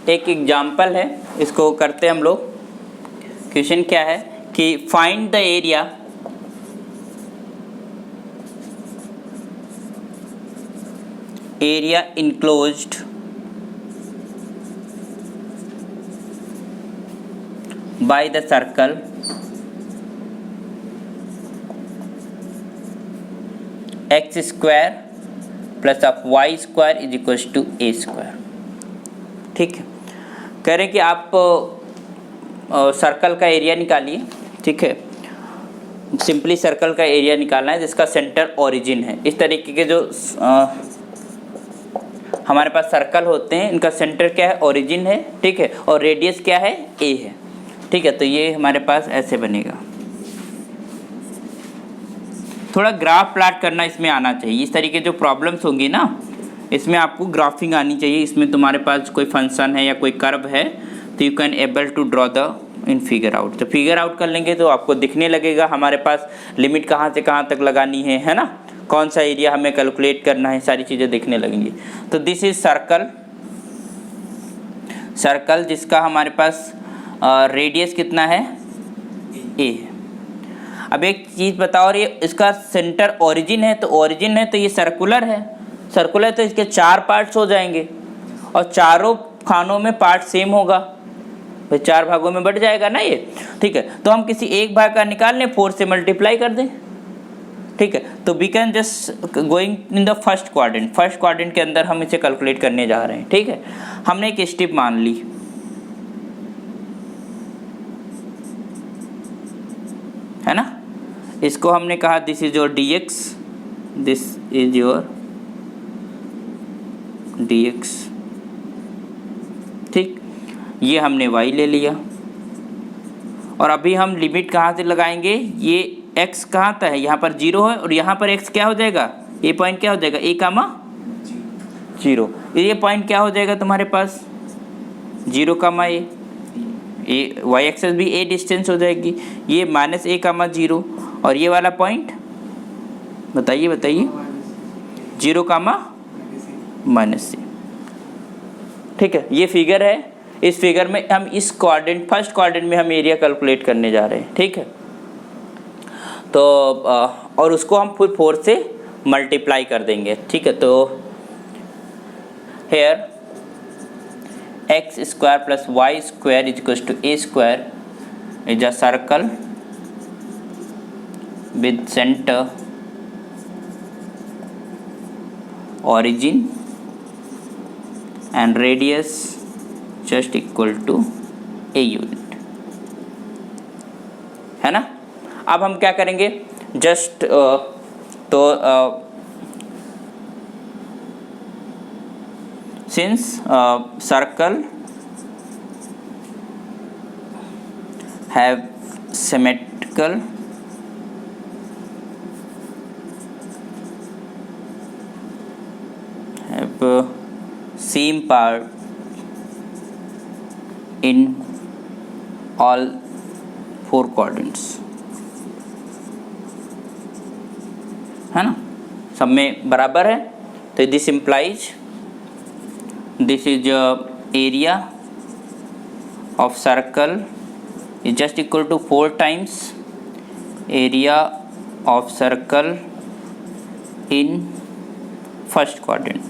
एक एग्जाम्पल है, इसको करते हैं हम लोग। क्वेश्चन क्या है कि find the area enclosed by the circle x square plus of y square is equals to a square। ठीक है, कह रहे हैं कि आप सर्कल का एरिया निकालिए। ठीक है, सिंपली सर्कल का एरिया निकालना है जिसका सेंटर ओरिजिन है। इस तरीके के जो हमारे पास सर्कल होते हैं, इनका सेंटर क्या है, ओरिजिन है। ठीक है, और रेडियस क्या है, a है। ठीक है, तो ये हमारे पास ऐसे बनेगा। थोड़ा ग्राफ प्लॉट करना इसमें आना चाहिए। इस तरीके जो प्रॉब्लम्स होंगी ना, इसमें आपको ग्राफिंग आनी चाहिए। इसमें तुम्हारे पास कोई फंक्शन है या कोई कर्व है तो you can able to draw the in figure out. तो फिगर आउट कर लेंगे तो आपको दिखने लगेगा हमारे पास लिमिट कहाँ से कहाँ तक लगानी है ना, कौन सा एरिया हमें कैलकुलेट करना है, सारी चीज़ें दिखने लगेंगी। तो दिस इज सर्कल जिसका हमारे पास रेडियस कितना है, a है। अब एक चीज़ बताओ, और ये इसका सेंटर ओरिजिन है, तो ओरिजिन है तो ये सर्कुलर है। सर्कुलर तो इसके 4 पार्ट्स हो जाएंगे और चारों खानों में पार्ट सेम होगा, तो 4 भागों में बढ़ जाएगा ना ये। ठीक है, तो हम किसी एक भाग का निकाल लें, 4 से मल्टीप्लाई कर दें। ठीक है, तो we can just going in the first quadrant के अंदर हम इसे कैलकुलेट करने जा रहे हैं। ठीक है, हमने एक स्टेप मान ली, है ना। इसको हमने कहा this is your dx, this is your dx। ठीक, ये हमने y ले लिया और अभी हम लिमिट कहाँ से लगाएंगे, ये x कहाँ तक है, यहाँ पर 0 है और यहाँ पर x क्या हो जाएगा, ये पॉइंट क्या हो जाएगा, a कामा 0। ये पॉइंट क्या हो जाएगा तुम्हारे पास, 0 कामा a, वाई एक्सेस भी a डिस्टेंस हो जाएगी। ये माइनस a कामा 0 और ये वाला पॉइंट बताइए 0 कामा माइनस c। ठीक है, ये फिगर है। इस फिगर में हम इस क्वाड्रेंट, फर्स्ट क्वाड्रेंट में हम एरिया कैलकुलेट करने जा रहे हैं। ठीक है, तो और उसको हम फिर 4 से मल्टीप्लाई कर देंगे। ठीक है, तो hair x square plus y square is equals to a square is a circle with center origin and radius just equal to a unit, है ना। अब हम क्या करेंगे, just since circle have symmetrical same part in all 4 quadrants, है ना, सब में बराबर है। तो this implies this is area of circle is just equal to 4 times area of circle in first quadrant।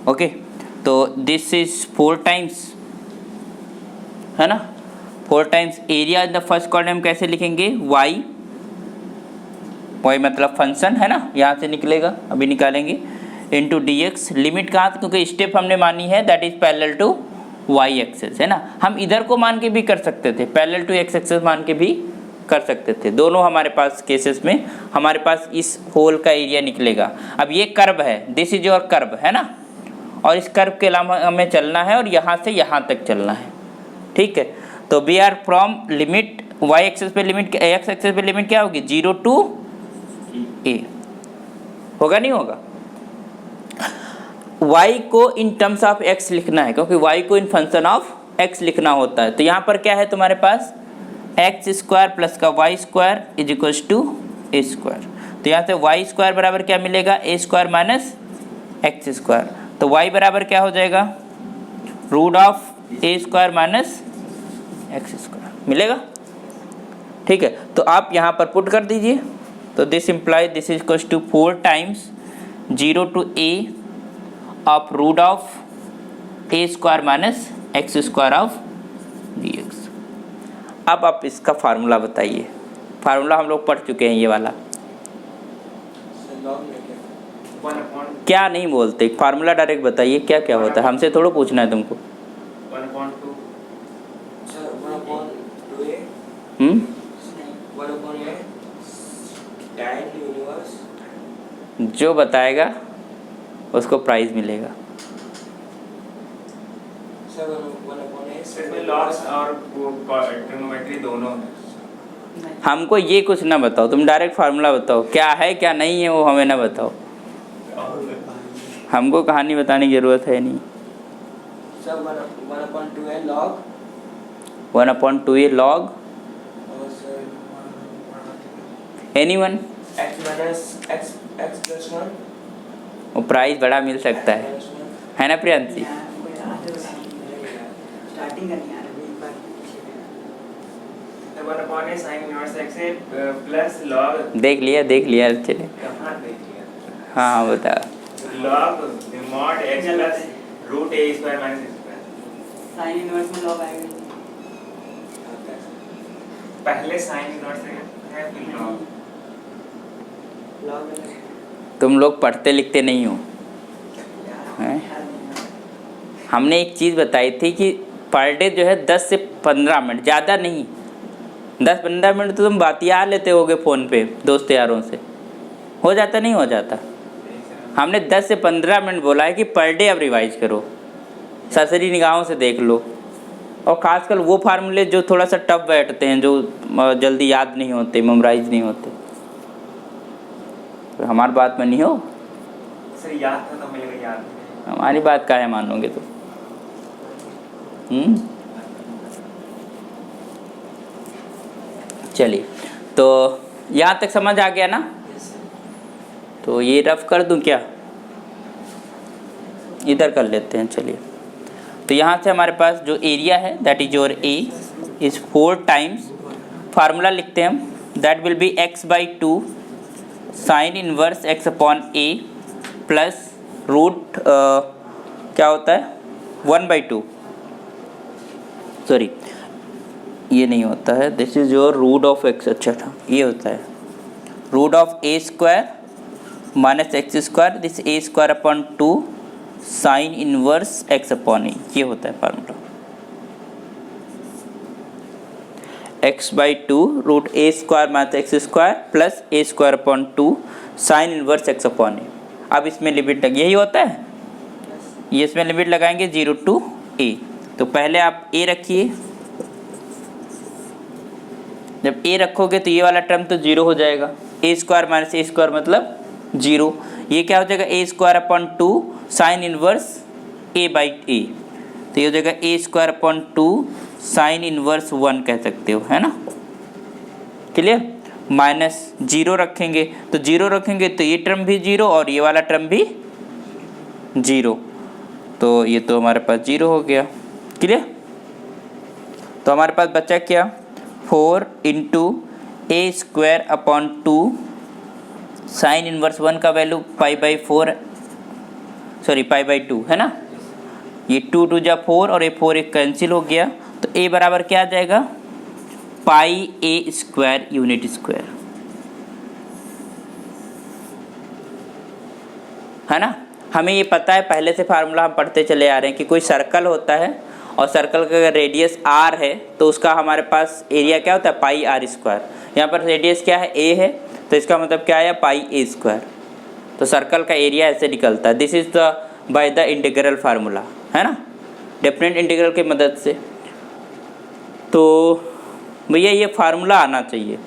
Okay, तो दिस इज 4 टाइम्स, है ना, 4 times area in the first quadrant. कैसे लिखेंगे, y मतलब फंक्शन है ना, यहाँ से निकलेगा, अभी निकालेंगे, इंटू dx। लिमिट कहाँ, क्योंकि स्टेप हमने मानी है that is parallel to y axis, है ना। हम इधर को मान के भी कर सकते थे, पैरेलल टू x एक्सेस मान के भी कर सकते थे। दोनों हमारे पास केसेस में हमारे पास इस होल का एरिया निकलेगा। अब ये कर्व है, दिस इज योर कर्व, है ना, और इस कर्व के अलावा हमें चलना है और यहाँ से यहाँ तक चलना है। ठीक है, तो we are from limit y axis पे लिमिट, x एक्सेस पे लिमिट क्या होगी, 0 टू a, होगा नहीं होगा। y को इन टर्म्स ऑफ x लिखना है, क्योंकि y को इन फंक्शन ऑफ x लिखना होता है। तो यहाँ पर क्या है तुम्हारे पास, x स्क्वायर प्लस का y square is equals to a square. तो यहाँ से वाई स्क्वायर बराबर क्या मिलेगा, a square minus x square. तो वाई बराबर क्या हो जाएगा, root of a square minus x square मिलेगा। ठीक है, तो आप यहाँ पर पुट कर दीजिए। तो this imply this is equals to 4 times 0 to a of root of a square minus x square of dx। अब आप इसका फार्मूला बताइए। फार्मूला हम लोग पढ़ चुके हैं ये वाला। क्या नहीं बोलते, फार्मूला डायरेक्ट बताइए क्या क्या होता है, हमसे थोड़ा पूछना है तुमको। जो बताएगा उसको प्राइज मिलेगा। हमको ये कुछ ना बताओ, तुम डायरेक्ट फार्मूला बताओ, क्या है क्या नहीं है वो हमें ना बताओ। हमको कहानी बताने की जरूरत है नहीं। 1/2a log एनीवन वो प्राइस बड़ा मिल सकता है ना प्रियांशी? देख लिया चले। हाँ बता। log mod x plus root a square minus x square। Sine inverse में log आएगा, पहले साइन इनवर्स है फिर log। तुम लोग पढ़ते लिखते नहीं हो हैं? हमने एक चीज़ बताई थी कि पर डे जो है 10 से 15 मिनट, ज़्यादा नहीं, 10-15 मिनट तो तुम बातिया लेते होगे फ़ोन पे दोस्त यारों से, हो जाता नहीं हो जाता? हमने 10 से 15 मिनट बोला है कि पर डे अब रिवाइज करो, सरसरी निगाहों से देख लो, और ख़ासकर वो फार्मूले जो थोड़ा सा टफ बैठते हैं, जो जल्दी याद नहीं होते, मेमोराइज नहीं होते। तो हमारी बात में नहीं हो सर, याद था तो मिलेगा, याद हमारी बात का है मानोगे तो। चलिए, तो यहाँ तक समझ आ गया ना? तो ये रफ कर दूं क्या, इधर कर लेते हैं। चलिए, तो यहाँ से हमारे पास जो एरिया है that is your a is 4 times, formula लिखते हैं हम, that will be x/2 sine inverse x upon a plus root क्या होता है 1/2, सॉरी ये नहीं होता है, this is your root of x। अच्छा था, ये होता है root of a square minus x square, this a square upon 2 sine inverse x upon a, ये होता है formula. x/2 root a square minus x square plus a square upon 2 sine inverse x upon a. अब इसमें limit लग, यही होता है, ये इसमें लिमिट लगाएंगे 0 to a। तो पहले आप a रखिए, जब a रखोगे तो ये वाला टर्म तो 0 हो जाएगा, a square minus a square मतलब 0, ये क्या हो जाएगा a square upon 2 sine inverse a/a, तो ये हो जाएगा a square upon 2 sine inverse 1 कह सकते हो, है ना? क्लियर? माइनस 0 रखेंगे, तो 0 रखेंगे तो ये टर्म भी 0 और ये वाला टर्म भी 0, तो ये तो हमारे पास 0 हो गया। क्लियर? तो हमारे पास बचा क्या, 4 इंटू ए स्क्वायर अपॉन 2 साइन इनवर्स 1 का वैल्यू π/4, सॉरी π/2 है ना? ये 2 2 जा 4 और ये 4 एक कैंसिल हो गया, तो a बराबर क्या आ जाएगा, πa स्क्वायर यूनिट स्क्वायर, है ना? हमें ये पता है, पहले से फार्मूला हम पढ़ते चले आ रहे हैं कि कोई सर्कल होता है और सर्कल का अगर रेडियस r है तो उसका हमारे पास एरिया क्या होता है, πr²। यहाँ पर रेडियस क्या है, a है, तो इसका मतलब क्या है, πa²। तो सर्कल का एरिया ऐसे निकलता है। This is the by the integral formula, है ना, डेफिनेट इंटीग्रल की मदद से। तो भैया ये फार्मूला आना चाहिए,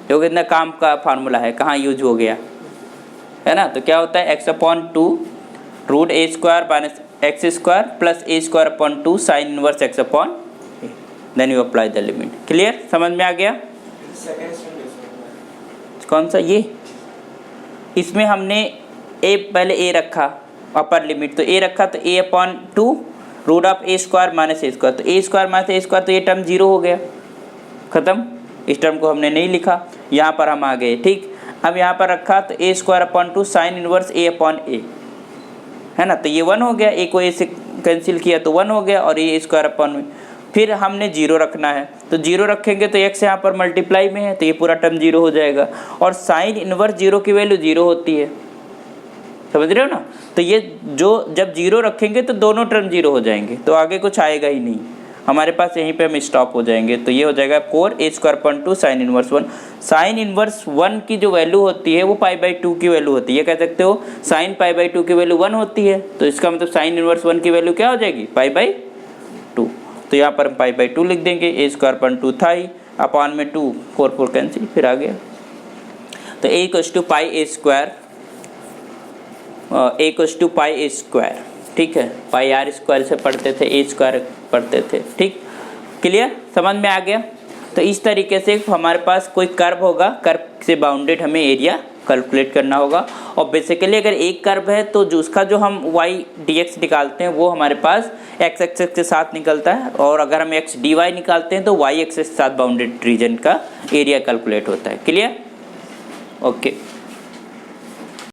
जो कि इतना काम का फार्मूला है, कहाँ यूज हो गया, है ना? तो क्या होता है, x/2 root a square minus x square plus a square upon 2 sine inverse x upon a, then you apply the limit. Clear? समझ में आ गया? कौन सा, ये, इसमें हमने ए पहले ए रखा अपर लिमिट, तो ए रखा तो a upon 2 root of a square minus a square, तो a square minus a square, तो ये टर्म 0 हो गया, ख़त्म। इस टर्म को हमने नहीं लिखा, यहाँ पर हम आ गए, ठीक। अब यहाँ पर रखा तो a square upon 2 sine inverse A upon ए, है ना, तो ये 1 हो गया, ए को ए से कैंसिल किया तो 1 हो गया, और ए स्क्वायर अपॉन में फिर हमने 0 रखना है, तो 0 रखेंगे तो x यहाँ पर मल्टीप्लाई में है तो ये पूरा टर्म 0 हो जाएगा, और साइन इनवर्स 0 की वैल्यू 0 होती है, समझ रहे हो ना। तो ये जो जब 0 रखेंगे तो दोनों टर्म 0 हो जाएंगे, तो आगे कुछ आएगा ही नहीं हमारे पास, यहीं पे हम स्टॉप हो जाएंगे। तो ये हो जाएगा 4 a square upon 2 sine inverse 1। Sine inverse 1 की जो वैल्यू होती है वो पाई/2 की वैल्यू होती है, ये कह सकते हो साइन पाई/2 की वैल्यू 1 होती है, तो इसका मतलब साइन इनवर्स 1 की वैल्यू क्या हो जाएगी, पाई/2। तो यहाँ पर हम पाई/2 लिख देंगे, ए स्क्वायर अपॉन 2 था ही, अपॉन में 2 4 कैंसिल, फिर आ गया। तो a equals to pi a square, a equals to pi a square, ठीक है, पाई आर स्क्वायर से पढ़ते थे, ए स्क्वायर पढ़ते थे, ठीक, क्लियर, समझ में आ गया। तो इस तरीके से हमारे पास कोई कर्व होगा, कर्व से बाउंडेड हमें एरिया कैलकुलेट करना होगा, और बेसिकली अगर एक कर्व है तो जो उसका जो हम y dx निकालते हैं वो हमारे पास x एक्सिस के साथ निकलता है, और अगर हम x dy निकालते हैं तो y एक्सिस के साथ बाउंडेड रीजन का एरिया कैलकुलेट होता है, क्लियर, ओके।